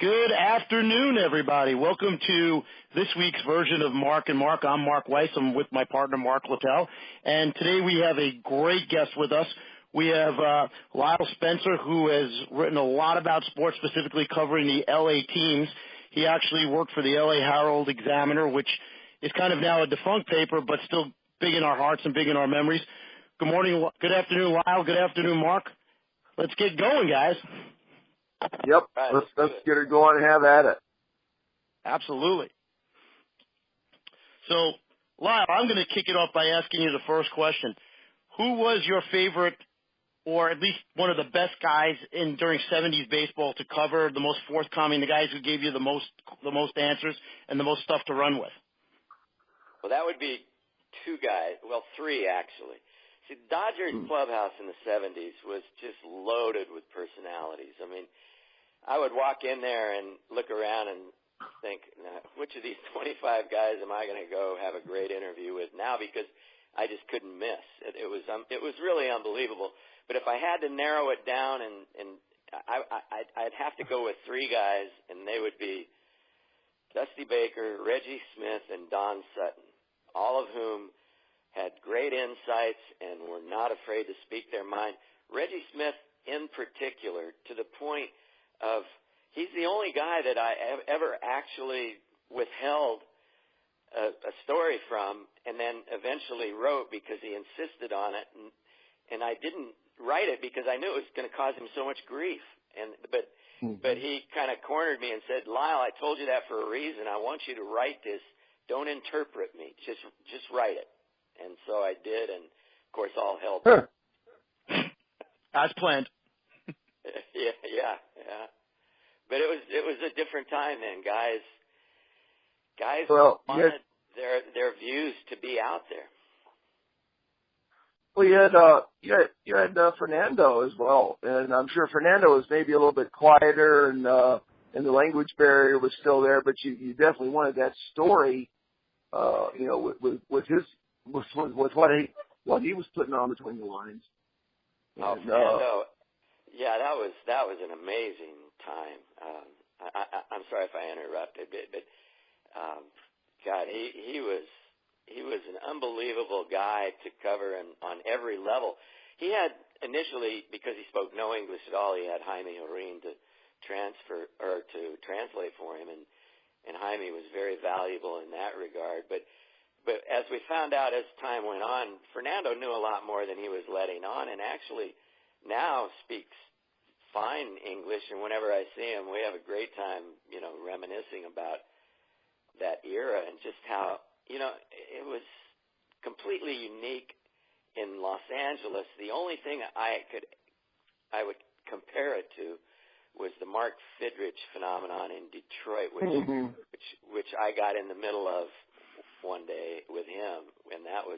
Good afternoon, everybody. Welcome to this week's version of Marc and Marc. I'm Marc Weiss. I'm with my partner, Marc Littell. And today we have a great guest with us. We have Lyle Spencer, who has written a lot about sports, specifically covering the L.A. teams. He actually worked for the L.A. Herald Examiner, which is kind of now a defunct paper, but still big in our hearts and big in our memories. Good morning. Good afternoon, Lyle. Good afternoon, Marc. Let's get going, guys. Yep, let's get her going and have at it. Absolutely. So, Lyle, I'm going to kick it off by asking you the first question. Who was your favorite, or at least one of the best guys during 70s baseball to cover, the most forthcoming, the guys who gave you the most answers and the most stuff to run with? Well, that would be two guys. Well, three, actually. See, the Dodgers clubhouse in the 70s was just loaded with personalities. I mean, I would walk in there and look around and think, which of these 25 guys am I going to go have a great interview with now? Because I just couldn't miss. It was really unbelievable. But if I had to narrow it down, I'd have to go with three guys, and they would be Dusty Baker, Reggie Smith, and Don Sutton, all of whom had great insights and were not afraid to speak their mind. Reggie Smith in particular, to the point of he's the only guy that I ever actually withheld a story from and then eventually wrote because he insisted on it, and I didn't write it because I knew it was going to cause him so much grief. But he kind of cornered me and said, Lyle, I told you that for a reason. I want you to write this. Don't interpret me. Just write it. And so I did, and of course all hell broke. As planned. Yeah. But it was a different time then, guys. Wanted their views to be out there. Well, you had Fernando as well, and I'm sure Fernando was maybe a little bit quieter, and the language barrier was still there, but you definitely wanted that story, with what he was putting on between the lines. Fernando. Yeah, that was an amazing time. I'm sorry if I interrupted, but God, he was an unbelievable guy to cover on every level. He had initially, because he spoke no English at all, he had Jaime Jorin to translate for him, and Jaime was very valuable in that regard. But as we found out as time went on, Fernando knew a lot more than he was letting on, and actually now speaks fine English, and whenever I see him, we have a great time, reminiscing about that era and just how, it was completely unique in Los Angeles. The only thing I would compare it to was the Marc Fidrych phenomenon in Detroit, which I got in the middle of one day with him, and that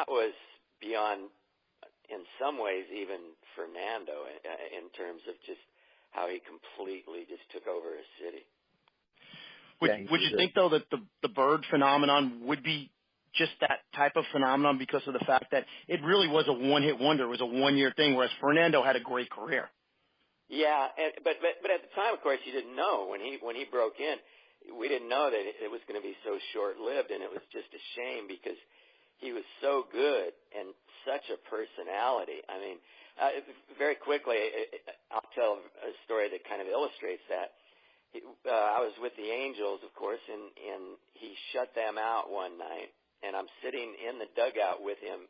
was beyond, in some ways, even Fernando, in terms of just how he completely just took over a city. Would you think, though, that the Bird phenomenon would be just that type of phenomenon because of the fact that it really was a one-hit wonder? It was a one-year thing, whereas Fernando had a great career. Yeah, but at the time, of course, you didn't know. When he broke in, we didn't know that it was going to be so short-lived, and it was just a shame because he was so good and such a personality. I mean, very quickly, I'll tell a story that kind of illustrates that. I was with the Angels, of course, and he shut them out one night, and I'm sitting in the dugout with him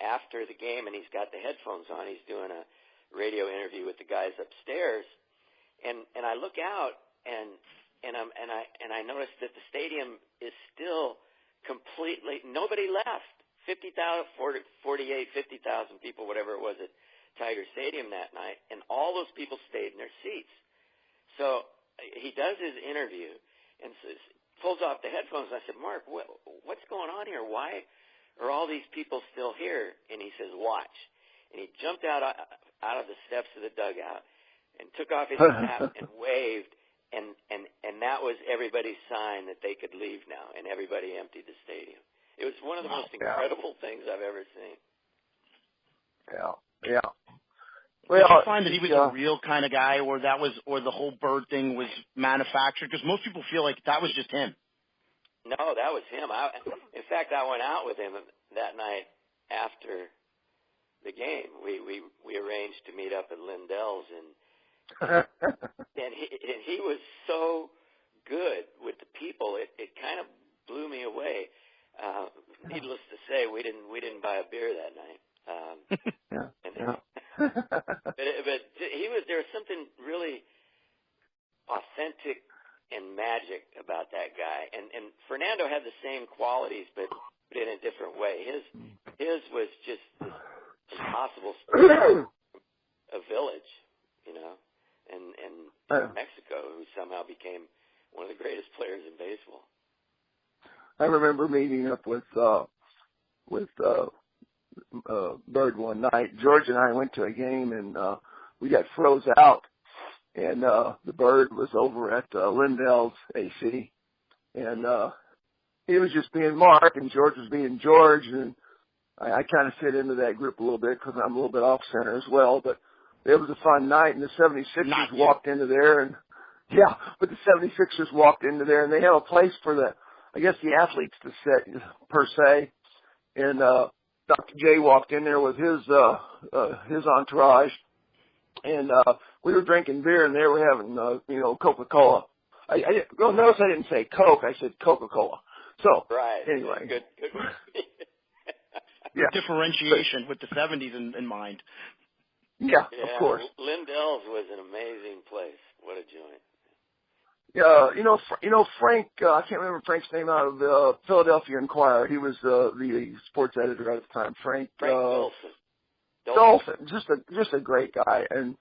after the game, and he's got the headphones on. He's doing a radio interview with the guys upstairs, and I look out, and I notice that the stadium is still completely, nobody left. 50,000 people, whatever it was, at Tiger Stadium that night, and all those people stayed in their seats. So he does his interview and pulls off the headphones. And I said, Marc, what's going on here? Why are all these people still here? And he says, watch. And he jumped out of the steps of the dugout and took off his cap and waved, and that was everybody's sign that they could leave now, and everybody emptied the stadium. It was one of the most incredible things I've ever seen. Yeah. Well, did you find that he was a real kind of guy, or the whole Bird thing was manufactured? Because most people feel like that was just him. No, that was him. In fact, I went out with him that night after the game. We arranged to meet up at Littell's, and he was so good with the people. It kind of blew me away. Needless to say, we didn't buy a beer that night. But there was something really authentic and magic about that guy. And Fernando had the same qualities, but in a different way. His was just this impossible story, a village, and Mexico, who somehow became one of the greatest players in baseball. I remember meeting up with Bird one night. George and I went to a game, and we got froze out. And the Bird was over at Lindell's AC, and he was just being Mark, and George was being George, and I kind of fit into that group a little bit because I'm a little bit off center as well. But it was a fun night, and the 76ers walked into there, and but the 76ers walked into there, and they had a place for the athletes to sit per se, and Dr. J walked in there with his entourage, and we were drinking beer, and they were having Coca-Cola. Notice I didn't say Coke, I said Coca-Cola. So right. Anyway, good. Differentiation with the 70s in mind. Yeah, of course. Lindell's was an amazing place. What a joint. Frank, I can't remember Frank's name out of the Philadelphia Inquirer. He was the sports editor at the time. Frank Dolphin. Just a great guy. And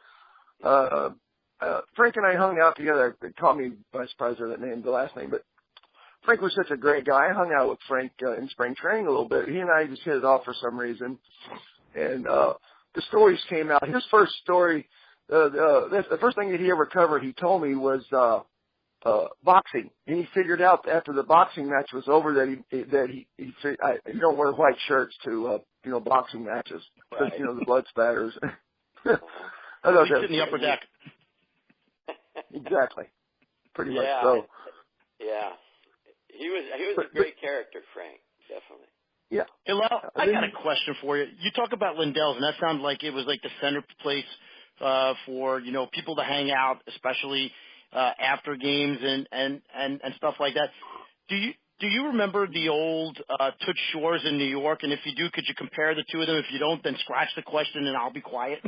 Frank and I hung out together. They called me by surprise or that name, the last name, but Frank was such a great guy. I hung out with Frank in spring training a little bit. He and I just hit it off for some reason. And the stories came out. His first story, the first thing that he ever covered, he told me, was boxing. And he figured out after the boxing match was over that you don't wear white shirts to boxing matches because the blood spatters. I thought that in the upper deck. Exactly. Pretty much so. Yeah. He was a great character, Frank, definitely. Yeah. Hey, Lyle, I got a question for you. You talk about Lindell's, and that sounds like it was like the center place for people to hang out, especially after games and stuff like that. Do you remember the old Toots Shores in New York? And if you do, could you compare the two of them? If you don't, then scratch the question and I'll be quiet.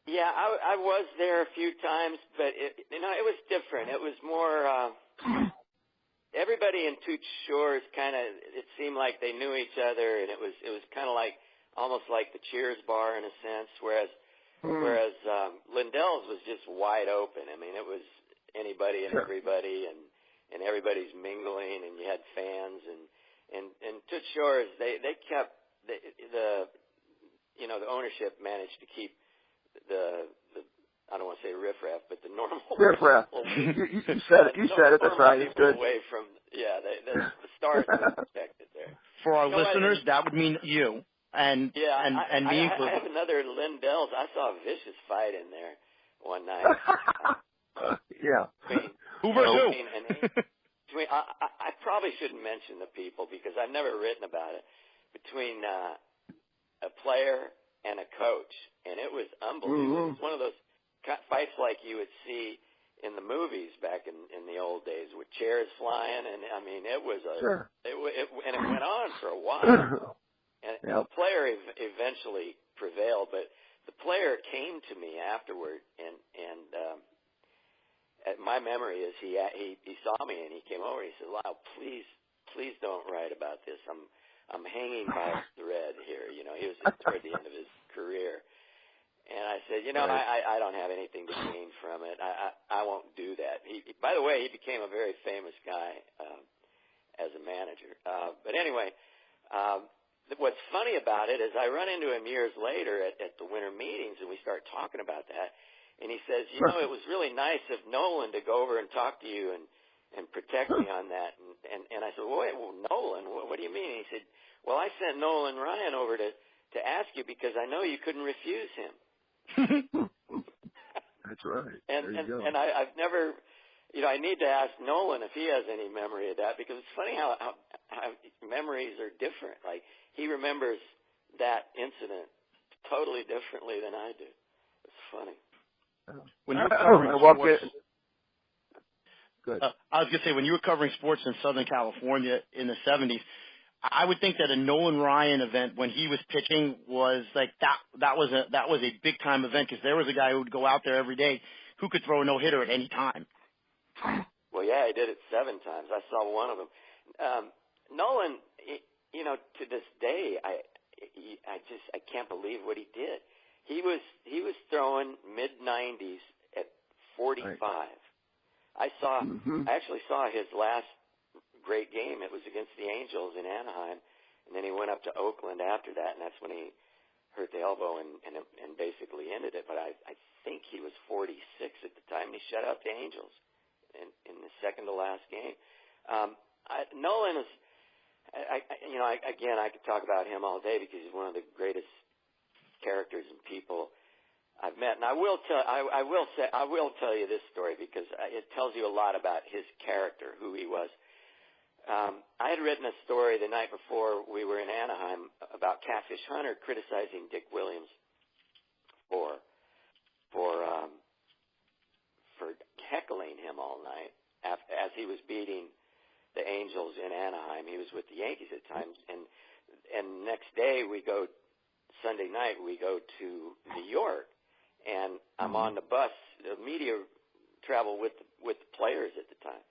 Yeah, I was there a few times, but it was different. It was more everybody in Toots Shores it seemed like they knew each other, and it was kind of like almost like the Cheers bar in a sense, whereas Lindell's was just wide open. I mean, it was anybody and everybody, and everybody's mingling, and you had fans, and Toots Shores, they kept the ownership managed to keep the I don't want to say riffraff, but the normal riffraff. You said it. You said it. That's right. It's good. Away from the stars were protected there. For our listeners, that would mean you and me included. I have another Lindell's. I saw a vicious fight in there one night. Yeah. Who versus who? I probably shouldn't mention the people because I've never written about it. Between a player and a coach, and it was unbelievable. It was one of those fights like you would see in the movies back in the old days with chairs flying, and I mean it was it went on for a while. And the player eventually prevailed, but the player came to me afterward, and my memory is he saw me and he came over. And he said, "Lyle, please don't write about this. I'm hanging by a thread here." He was toward the end of his career. And I said, I don't have anything to gain from it. I won't do that. By the way, he became a very famous guy as a manager. But anyway, what's funny about it is I run into him years later at the winter meetings, and we start talking about that. And he says, it was really nice of Nolan to go over and talk to you and protect me on that. And I said, well, Nolan, what do you mean? And he said, well, I sent Nolan Ryan over to ask you because I know you couldn't refuse him. That's right. And I've never, I need to ask Nolan if he has any memory of that, because it's funny how memories are different. Like, he remembers that incident totally differently than I do. It's funny. When you were covering sports, Good. I was going to say, when you were covering sports in Southern California in the 70s, I would think that a Nolan Ryan event when he was pitching was like that was a big time event, because there was a guy who would go out there every day who could throw a no hitter at any time. Well, yeah, he did it 7 times. I saw one of them. Nolan, to this day, I can't believe what he did. He was throwing mid-90s at 45. Right. I actually saw his last great game. It was against the Angels in Anaheim, and then he went up to Oakland after that, and that's when he hurt the elbow and basically ended it. But I think he was 46 at the time, and he shut out the Angels in the second to last game. Nolan is, I could talk about him all day, because he's one of the greatest characters and people I've met. And I will tell you this story, because it tells you a lot about his character, who he was. I had written a story the night before we were in Anaheim about Catfish Hunter criticizing Dick Williams for heckling him all night as he was beating the Angels in Anaheim. He was with the Yankees at times, and next day Sunday night we go to New York, and I'm on the bus. The media travel with the players at the time.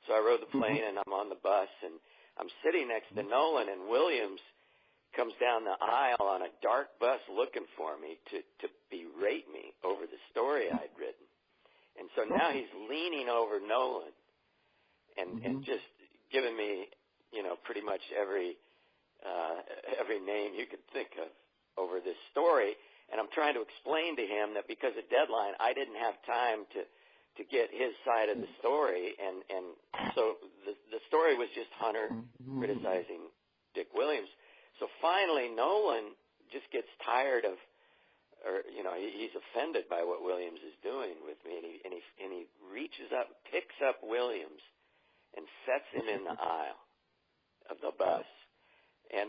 So I rode the plane, and I'm on the bus, and I'm sitting next to Nolan, and Williams comes down the aisle on a dark bus looking for me to berate me over the story I'd written. And so now he's leaning over Nolan and just giving me, pretty much every name you could think of over this story. And I'm trying to explain to him that because of deadline, I didn't have time to get his side of the story, and so the story was just Hunter criticizing Dick Williams. So finally, Nolan just gets tired of, he's offended by what Williams is doing with me, and he reaches up, picks up Williams, and sets him in the aisle of the bus. And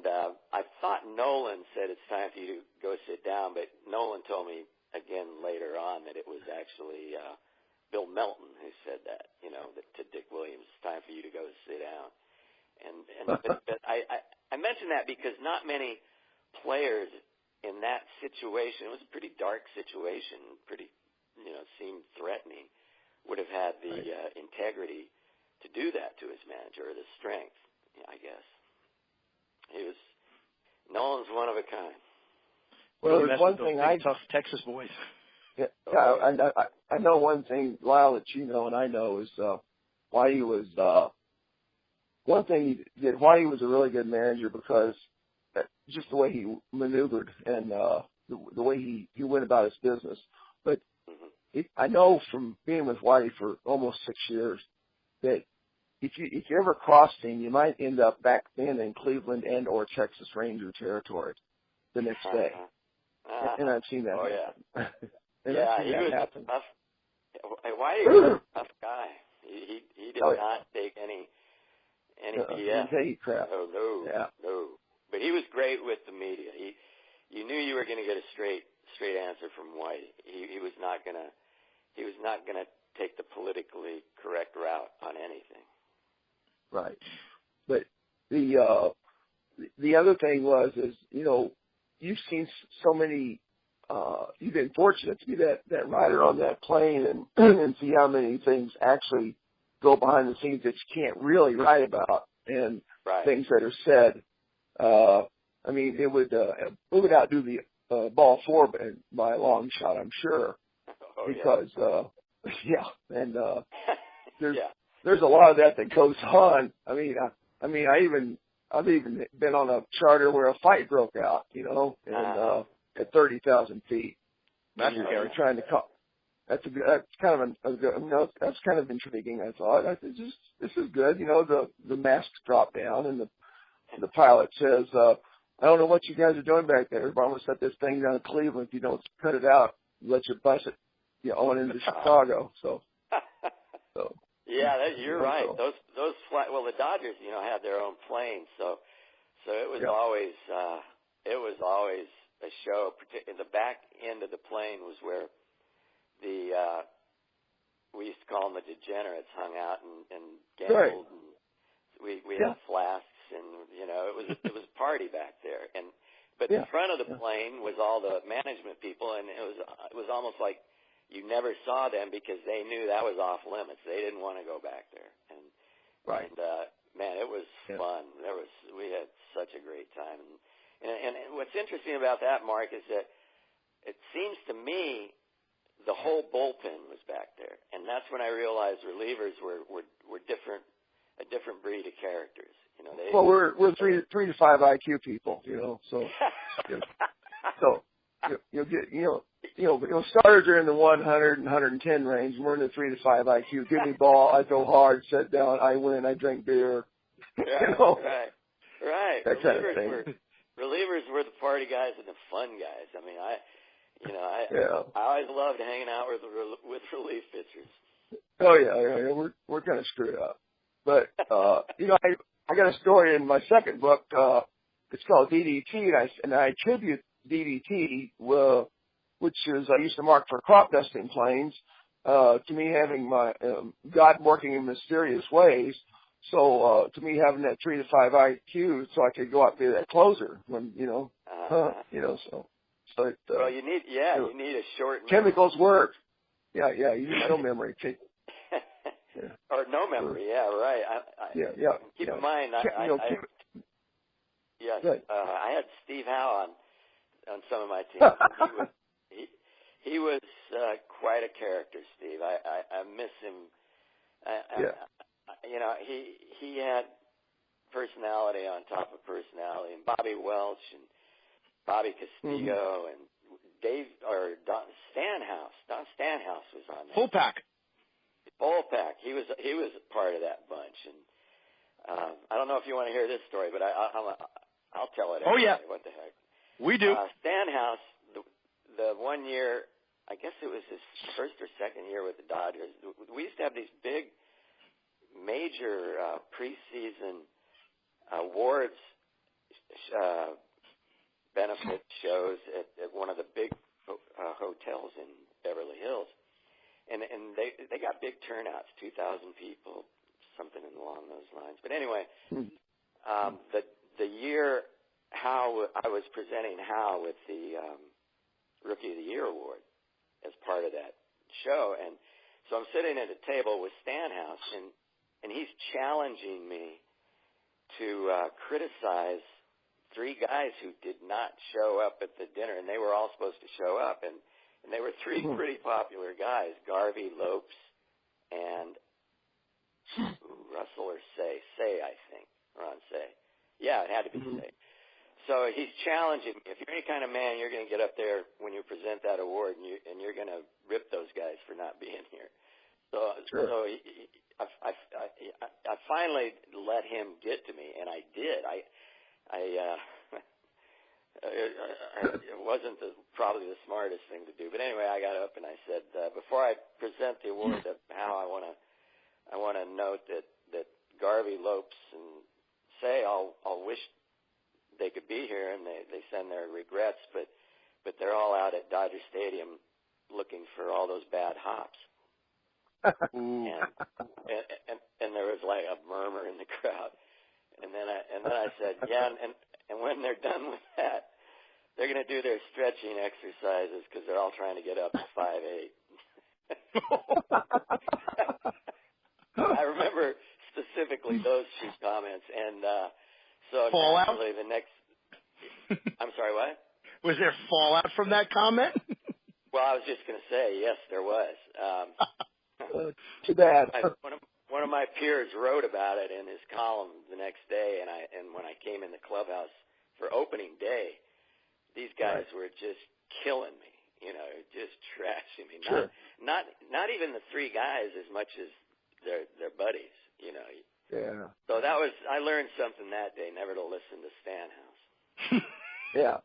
I thought Nolan said it's time for you to go sit down, but Nolan told me again later on that it was actually Bill Melton who said that, that to Dick Williams, it's time for you to go sit down. But I mention that because not many players in that situation, it was a pretty dark situation, seemed threatening, would have had the integrity to do that to his manager, or the strength, I guess. Nolan's one of a kind. Well, there's one thing tough Texas boys. Yeah, I know one thing, Lyle, that you know and I know is why he was. One thing he did, why he was a really good manager, because just the way he maneuvered and the way he went about his business. But I know from being with Whitey for almost 6 years that if you ever crossed him, you might end up back then in Cleveland and or Texas Ranger territory the next day. And I've seen that happen. Yeah, he was a tough. Whitey was a tough guy. He did not take any BS. Didn't take crap. No. But he was great with the media. You knew you were going to get a straight answer from Whitey. He was not gonna take the politically correct route on anything. Right. But the other thing is you've seen so many. You've been fortunate to be that rider on that plane and see how many things actually go behind the scenes that you can't really write about, and things that are said. I mean, it would outdo the ball 4 by a long shot, I'm sure, because there's a lot of that goes on. I've even been on a charter where a fight broke out, at 30,000 feet. That's scary. Trying to call. That's kind of intriguing. I thought this is good. The masks drop down and the pilot says, I don't know what you guys are doing back there, but I'm going to set this thing down in Cleveland. If you don't cut it out, let you bus it, on into Chicago. So. Yeah, you're right. Those the Dodgers, had their own plane, so it was always a show. In the back end of the plane was where we used to call them the degenerates hung out and gambled. Right. And we had flasks, and it was a party back there. But in front of the plane was all the management people, and it was almost like you never saw them because they knew that was off limits. They didn't want to go back there. And man, it was fun. We had such a great time. And what's interesting about that, Mark, is that it seems to me the whole bullpen was back there, and that's when I realized relievers were different, a different breed of characters. Well, we're 3 to 5 IQ people, so you'll get starters are in the 100 and 110 range, and we're in the 3 to 5 IQ. Give me ball, I go hard, sit down, I win, I drink beer. Right. That kind of thing. Relievers were the party guys and the fun guys. I mean, I always loved hanging out with relief pitchers. Oh yeah. We're kind of screwed up, but I got a story in my second book. It's called DDT, and I attribute DDT, which is I used to mark for crop dusting planes, to me having my God working in mysterious ways. So to me having that 3 to 5 IQ, so I could go out and be that closer when So it, well, you need a short chemicals work. Yeah, you need no memory. Or no memory, right. Keep in mind, I had Steve Howe on some of my teams. He was quite a character, Steve. I miss him. He had personality on top of personality, and Bobby Welch and Bobby Castillo and Don Stanhouse. Don Stanhouse was on there. Full pack. He was part of that bunch, and I don't know if you want to hear this story, but I'll tell it. Oh yeah. What the heck? We do. Stanhouse, the 1 year, I guess it was his first or second year with the Dodgers. We used to have these big, major preseason awards benefit shows at one of the big hotels in Beverly Hills, and they got big turnouts, 2,000 people, something along those lines. But anyway, the year I was presenting Hal with the Rookie of the Year award as part of that show, and so I'm sitting at a table with Stanhouse, and he's challenging me to criticize 3 guys who did not show up at the dinner, and they were all supposed to show up, and they were 3 pretty popular guys, Garvey, Lopes, and Russell or Say, I think, Ron Say. Yeah, it had to be Say. So he's challenging me. If you're any kind of man, you're going to get up there when you present that award, and you're going to rip those guys for not being here. So I finally let him get to me, and I did. It wasn't probably the smartest thing to do, but anyway, I got up and I said, before I present the award to Hal, I want to note that Garvey, Lopes, and Say all wish they could be here, and they send their regrets, but they're all out at Dodger Stadium looking for all those bad hops. and there was like a murmur in the crowd, and then I said, and when they're done with that, they're going to do their stretching exercises because they're all trying to get up to 5'8". I remember specifically those 2 comments, and so fallout? naturally the next. I'm sorry, what? Was there fallout from that comment? Well, I was just going to say yes, there was. Too bad. One of my peers wrote about it in his column the next day, and when I came in the clubhouse for opening day, these guys were just killing me, just trashing me. Sure. Not even the 3 guys as much as their buddies, Yeah. So I learned something that day, never to listen to Stanhouse. Yeah.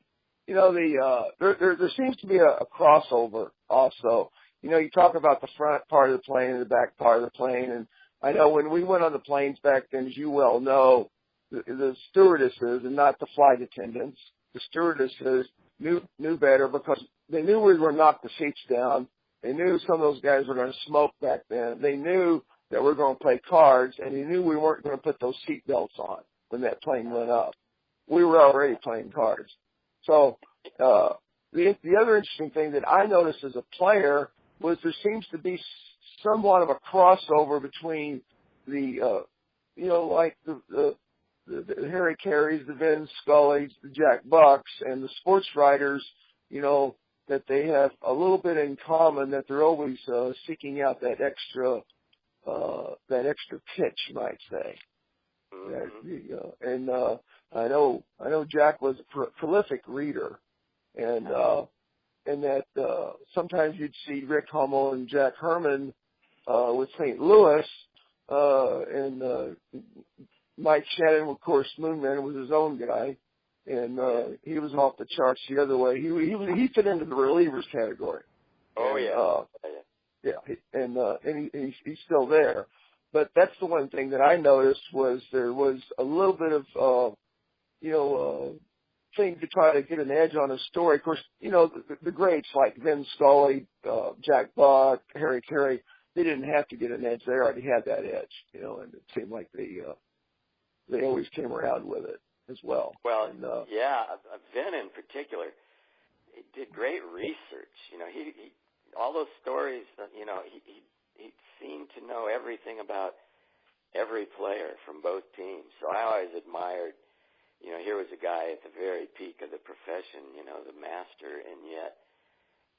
There seems to be a crossover also. You talk about the front part of the plane and the back part of the plane, and I know when we went on the planes back then, as you well know, the stewardesses and not the flight attendants, the stewardesses knew better because they knew we were going to knock the seats down. They knew some of those guys were going to smoke back then. They knew that we were going to play cards, and they knew we weren't going to put those seat belts on when that plane went up. We were already playing cards. So the other interesting thing that I noticed as a player was there seems to be somewhat of a crossover between the Harry Careys, the Vin Scullys, the Jack Bucks, and the sports writers, that they have a little bit in common, that they're always seeking out that extra pitch, you might say. And I know Jack was a prolific reader, and that sometimes you'd see Rick Hummel and Jack Herman with St. Louis, and Mike Shannon, of course, Moonman was his own guy, and he was off the charts the other way. He fit into the relievers category. Oh, and he's still there. But that's the one thing that I noticed was there was a little bit of thing to try to get an edge on a story. Of course, the greats like Vin Scully, Jack Buck, Harry Carey, they didn't have to get an edge. They already had that edge, and it seemed like they always came around with it as well. Well, Vin in particular, he did great research. He all those stories, he seemed to know everything about every player from both teams. So I always admired, here was a guy at the very peak of the profession, the master, and yet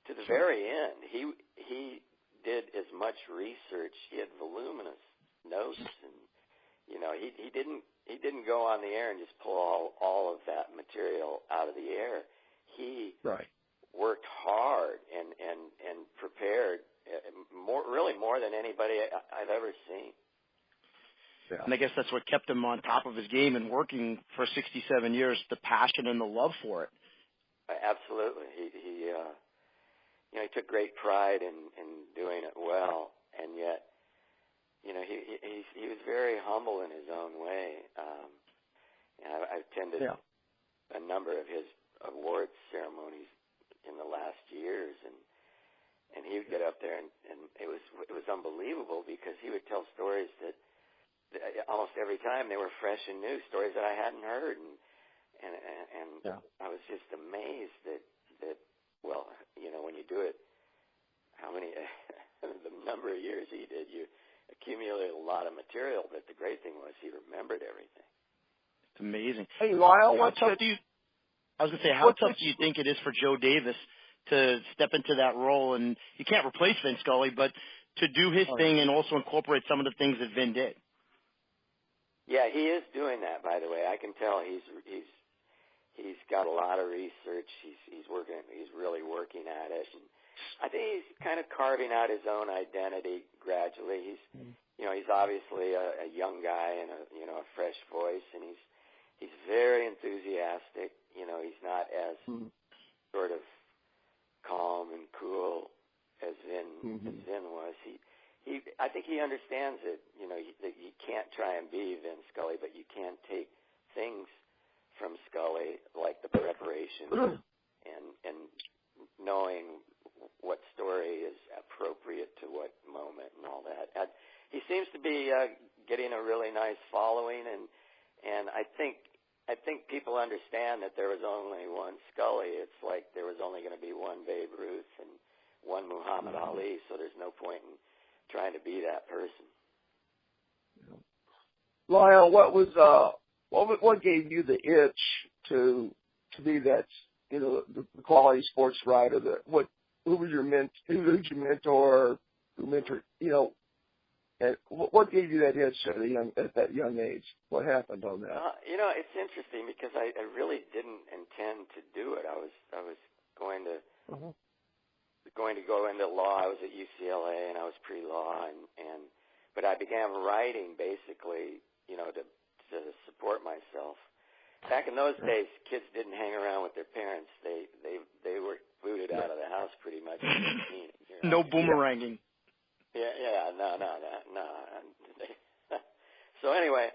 to the very end, he did as much research. He had voluminous notes, and he didn't go on the air and just pull all of that material out of the air. He worked hard and prepared more than anybody I've ever seen. Yeah. And I guess that's what kept him on top of his game and working for 67 years, the passion and the love for it. Absolutely. He took great pride in doing it well, and yet, he was very humble in his own way. I attended a number of his awards ceremonies in the last years, and he would get up there, and it was unbelievable because he would tell stories that almost every time they were fresh and new, stories that I hadn't heard, and I was just amazed that when you do it, how many the number of years he did, you accumulated a lot of material. But the great thing was he remembered everything. It's amazing. Hey, Lyle, how tough do you think it is for Joe Davis to step into that role? And you can't replace Vin Scully, but to do his thing and also incorporate some of the things that Vin did. Yeah, he is doing that, by the way. I can tell he's got a lot of research. He's really working at it. And I think he's kind of carving out his own identity gradually. He's obviously a young guy and a fresh voice, and he's very enthusiastic. He's not as sort of calm and cool as Vin was. I think he understands that, that you can't try and be Vin Scully, but you can take things from Scully, like the preparation and knowing what story is appropriate to what moment and all that. He seems to be getting a really nice following, and I think people understand that there was only one Scully. It's like there was only going to be one Babe Ruth and one Muhammad Ali, so there's no point in trying to be that person. Lyle, what gave you the itch to be that the quality sports writer? Who was your mentor? Who mentored? And what gave you that itch at that young age? What happened on that? It's interesting because I really didn't intend to do it. I was going to go into law. I was at UCLA and I was pre-law, but I began writing basically, to support myself. back in those days, kids didn't hang around with their parents. They were booted out of the house pretty much. No boomeranging. Yeah, no. So anyway,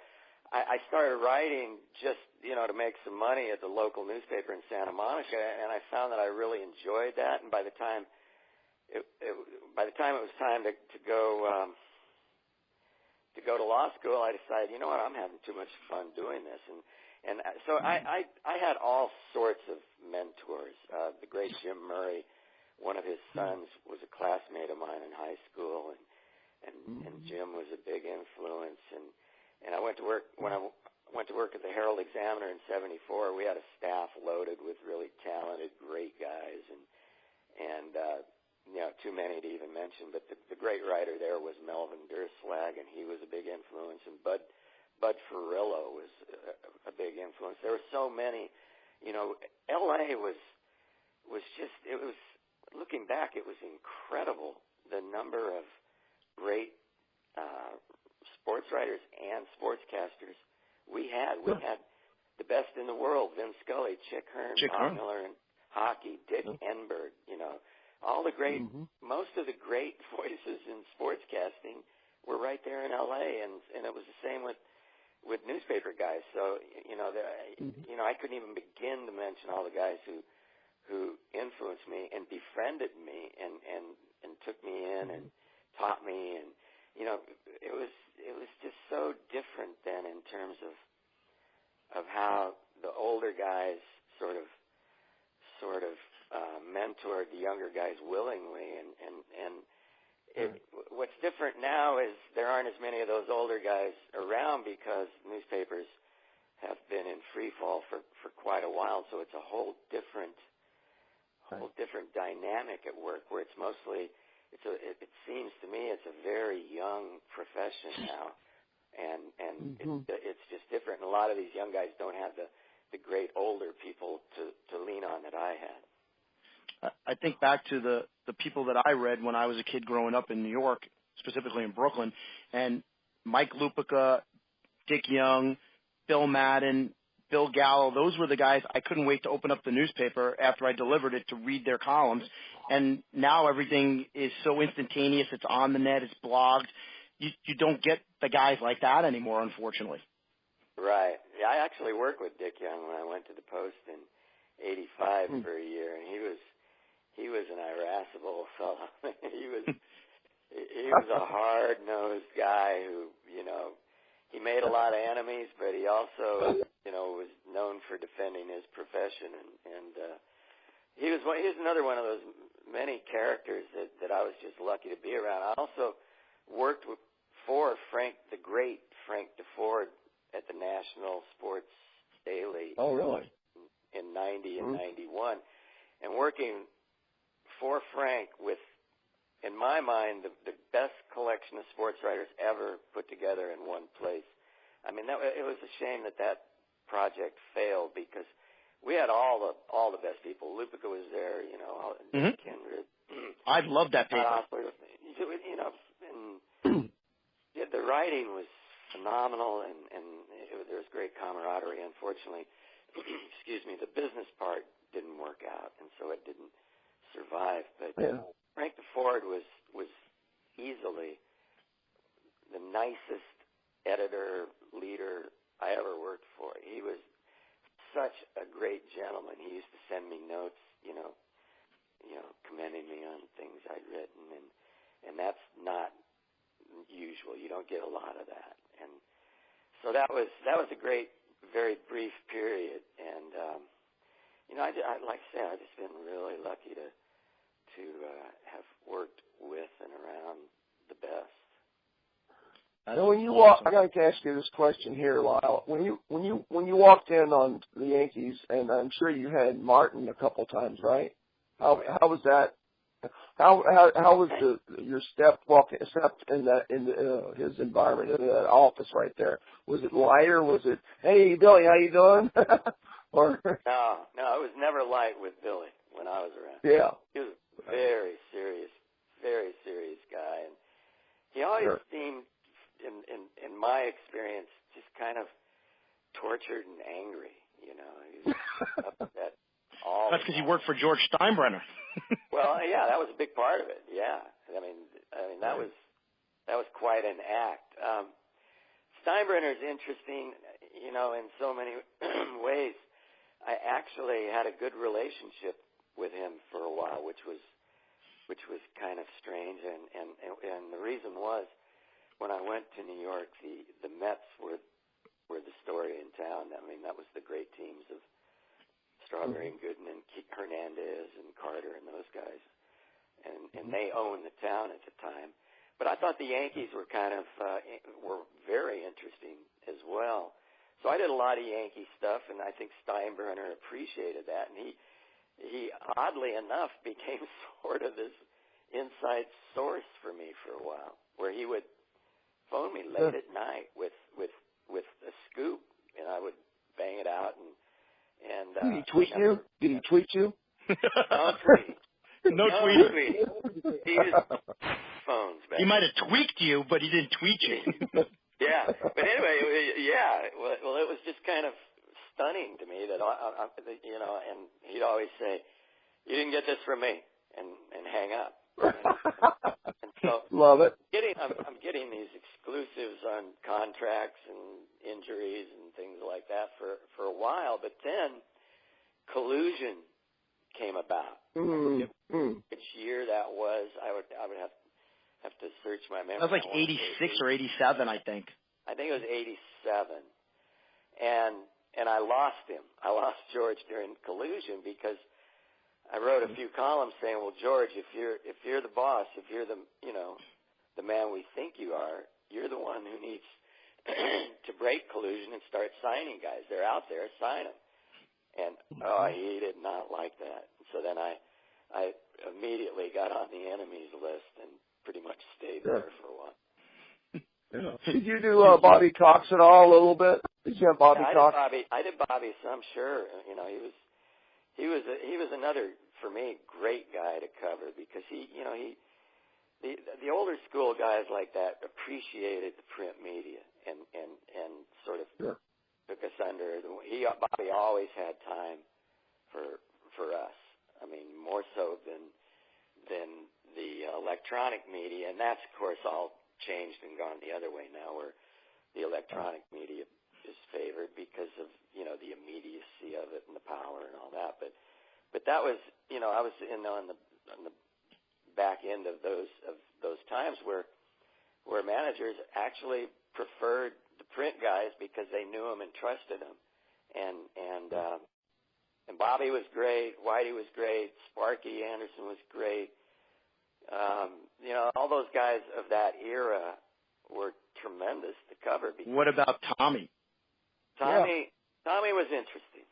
I started writing just, to make some money at the local newspaper in Santa Monica, and I found that I really enjoyed that. And by the time it was time to go to law school, I decided, I'm having too much fun doing this, and so I had all sorts of mentors. The great Jim Murray, one of his sons was a classmate of mine in high school, and Jim was a big influence. And I went to work when I went to work at the Herald Examiner in '74. We had a staff loaded with really talented, great guys, and too many to even mention. But the great writer there was Melvin Derslag, and he was a big influence. And Bud Ferrillo was a big influence. There were so many. L.A. was just, it was, looking back, it was incredible, the number of great sports writers and sportscasters we had. We had the best in the world: Vin Scully, Chick Hearn, Bob Miller in hockey, Dick Enberg, all the great, most of the great voices in sportscasting were right there in L.A., and it was the same with newspaper guys. So, I couldn't even begin to mention all the guys who influenced me and befriended me and took me in and taught me, and it was just so different then in terms of how the older guys sort of mentored the younger guys willingly, and what's different now is there aren't as many of those older guys around because newspapers have been in free fall for quite a while, so it's a whole different dynamic at work where it's mostly it seems to me it's a very young profession now, and it's just different. And a lot of these young guys don't have the great older people to lean on that I had. I think back to the people that I read when I was a kid growing up in New York, specifically in Brooklyn, and Mike Lupica, Dick Young, Bill Madden, Bill Gallo. Those were the guys I couldn't wait to open up the newspaper after I delivered it to read their columns. And now everything is so instantaneous. It's on the net. It's blogged. You don't get the guys like that anymore, unfortunately. Right. Yeah, I actually worked with Dick Young when I went to the Post in '85 for a year, and he was an irascible fellow. he was a hard-nosed guy who, he made a lot of enemies, but he also, was known for defending his profession, and he was another one of those many characters that I was just lucky to be around. I also worked for the great Frank DeFord at the National Sports Daily. Oh, really? In '90 and '91, and working for Frank with, in my mind, the best collection of sports writers ever put together in one place. I mean, it was a shame that project failed because we had all the best people. Lupica was there, Kindred. I loved that paper. And the writing was phenomenal, and there was great camaraderie. Unfortunately, excuse me, the business part didn't work out, and so it didn't survive. But Frank DeFord was easily the nicest editor, leader I ever worked for. He was such a great gentleman. He used to send me notes, commending me on things I'd written, and that's not usual. You don't get a lot of that. And so that was a great, very brief period. And I like I say, I've just been really lucky to have worked with and around the best. So when you walk, I got to ask you this question here, Lyle. When you walked in on the Yankees, and I'm sure you had Martin a couple times, right? How was that? How was your step in his environment, in that office right there? Was it lighter? Was it, hey Billy, how you doing? Or no, it was never light with Billy when I was around. Yeah, he was a very serious guy, and he always seemed, in my experience, just kind of tortured and angry. You know, he was upset all. That's because he worked for George Steinbrenner. Well, yeah, that was a big part of it. Yeah, I mean that was quite an act. Steinbrenner is interesting, you know, in so many ways. I actually had a good relationship with him for a while, which was kind of strange, and the reason was when I went to New York, the Mets were the story in town. I mean, that was the great teams of Strawberry and Gooden and Hernandez and Carter and those guys, and they owned the town at the time. But I thought the Yankees were were very interesting as well. So I did a lot of Yankee stuff, and I think Steinbrenner appreciated that, and he oddly enough became sort of this inside source for me for a while, where he would phone me late at night with a scoop, and I would bang it out. And did he tweet you? Did he tweet you? No tweet. No tweet. He just phones back. He might have tweaked you, but he didn't tweet you. Yeah, but anyway, yeah. Well, it was just kind of stunning to me that you know, and he'd always say, "You didn't get this from me," and hang up. And so, love it. I'm getting these exclusives on contracts and injuries and things like that for a while, but then collusion came about. Which year that was? I would have to search my memory. That was like 86 or 87, I think. I think it was 87. And I lost him. I lost George during collusion because I wrote a few columns saying, "Well, George, if you're the boss, if you're the man we think you are, you're the one who needs to break collusion and start signing guys. They're out there, sign them." And he did not like that. So then I immediately got on the enemies list and pretty much stayed there for a while. Yeah. Did you do Bobby Cox at all a little bit? Did you have Bobby Cox? I did Bobby some, sure. You know, he was another, for me, great guy to cover because the older school guys like that appreciated the print media and sort of took us under. Bobby always had time for us. I mean, more so than the electronic media, and that's of course all changed and gone the other way now, where the electronic media is favored because of, you know, the immediacy of it and the power and all that. But that was, you know, I was on the back end of those times where managers actually preferred the print guys because they knew them and trusted them, and Bobby was great, Whitey was great, Sparky Anderson was great. You know, all those guys of that era were tremendous to cover. What about Tommy? Tommy was interesting.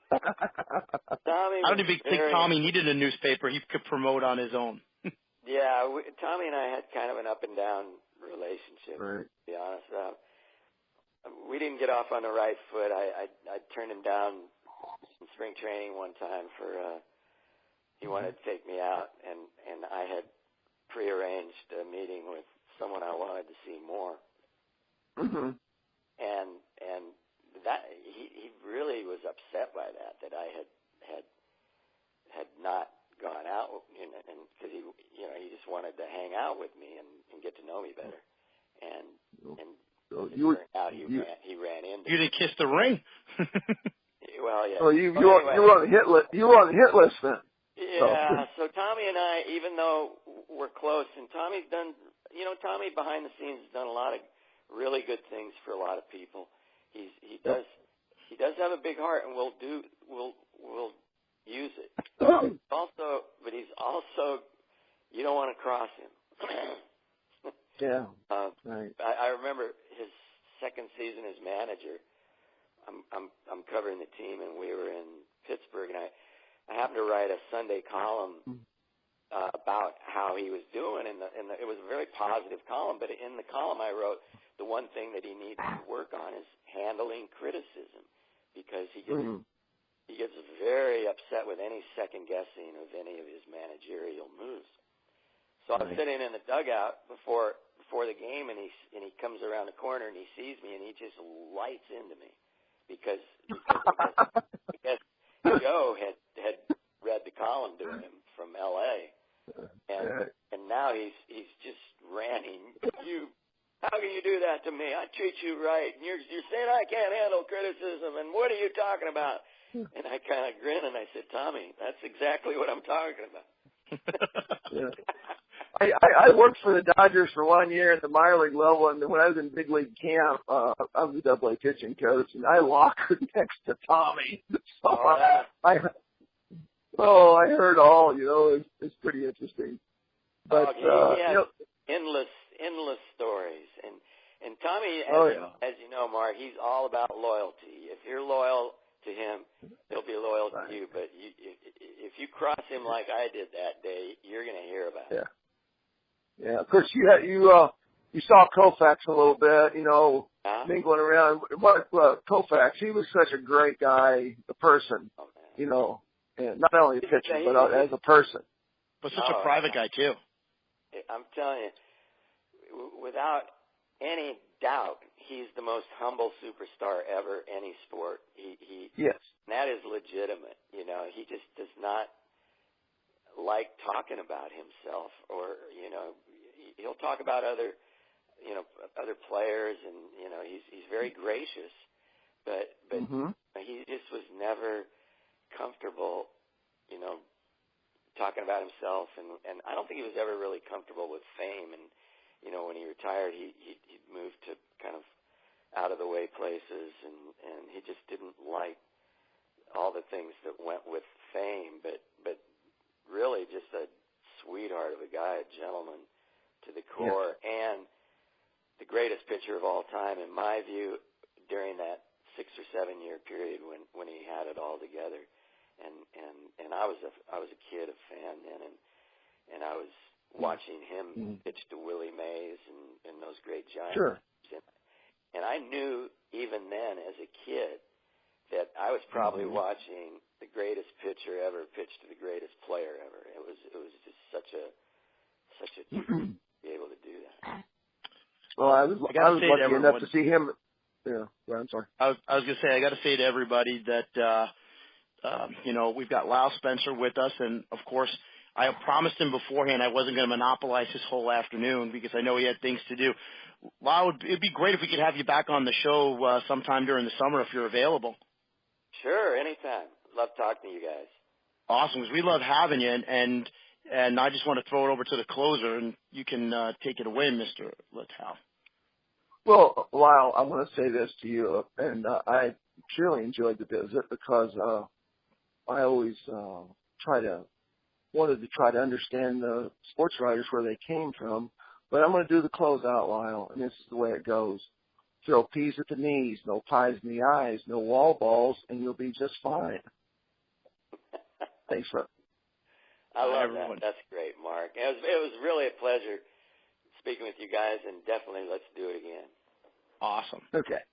I don't even think Tommy needed a newspaper. He could promote on his own. Yeah, Tommy and I had kind of an up and down relationship, to be honest. We didn't get off on the right foot. I turned him down in spring training one time for he wanted to take me out, and I had prearranged a meeting with someone I wanted to see more. And that he really was upset by that I had not gone out, and because he just wanted to hang out with me and get to know me better. And he ran into. You didn't kiss the ring. Well, yeah. Well, you were on the hit list. You were on the hit list then. Yeah. So Tommy and I, even though we're close, and Tommy's done, Tommy behind the scenes has done a lot of really good things for a lot of people. He does have a big heart, and we'll use it. But he's also, you don't want to cross him. Yeah. Right. I remember his second season as manager. I'm covering the team, and we were in Pittsburgh, and I happened to write a Sunday column about how he was doing, and it was a very positive column. But in the column, I wrote the one thing that he needs to work on is handling criticism, because he gets very upset with any second guessing of any of his managerial moves. So I'm sitting in the dugout before the game, and he comes around the corner and he sees me, and he just lights into me because I guess Joe had read the column to him from L.A. and now he's just ranting. How can you do that to me? I treat you right, and you're saying I can't handle criticism, and what are you talking about? And I kind of grinned and I said, Tommy, that's exactly what I'm talking about. Yeah. I worked for the Dodgers for 1 year at the minor league level, and when I was in big league camp, I was a double-A pitching coach, and I lockered next to Tommy. So I heard all. It's pretty interesting. But he has endless stories, and Tommy, as you know, Mark, he's all about loyalty. If you're loyal to him, he'll be loyal to you. But if you cross him like I did that day, you're going to hear about it. Yeah. Of course, you saw Koufax a little bit, mingling around. Mark Koufax, he was such a great guy, a person, and not only a pitcher, but as a person. But such a private guy too. I'm telling you, without any doubt, he's the most humble superstar ever, any sport. Yes. And that is legitimate. He just does not like talking about himself, or he'll talk about other players, and he's very gracious, but he just was never comfortable, talking about himself, and I don't think he was ever really comfortable with fame. And when he retired, he'd moved to kind of out of the way places, and he just didn't like all the things that went with fame, but really just a sweetheart of a guy, a gentleman to the core, and the greatest pitcher of all time, in my view, during that 6 or 7 year period when he had it all together. And I was a kid, a fan then, and I was watching him pitch to Willie Mays and those great Giants. Sure. And I knew even then as a kid that I was probably watching the greatest pitcher ever pitch to the greatest player ever. It was just such a treat to be able to do that. Well, I was lucky enough to see him. Yeah, I'm sorry. I was going to say, I got to say to everybody that we've got Lyle Spencer with us, and of course, I promised him beforehand I wasn't going to monopolize his whole afternoon because I know he had things to do. Lyle, it'd be great if we could have you back on the show sometime during the summer if you're available. Sure, anytime. Love talking to you guys. Awesome, because we love having you, and I just want to throw it over to the closer, and you can take it away, Mr. Littell. Well, Lyle, I want to say this to you, and I truly enjoyed the visit because I always wanted to try to understand the sports writers where they came from. But I'm going to do the closeout, Lyle, and this is the way it goes. Throw peas at the knees, no pies in the eyes, no wall balls, and you'll be just fine. Thanks for I love that. That's great, Mark. It was really a pleasure speaking with you guys, and definitely let's do it again. Awesome. Okay.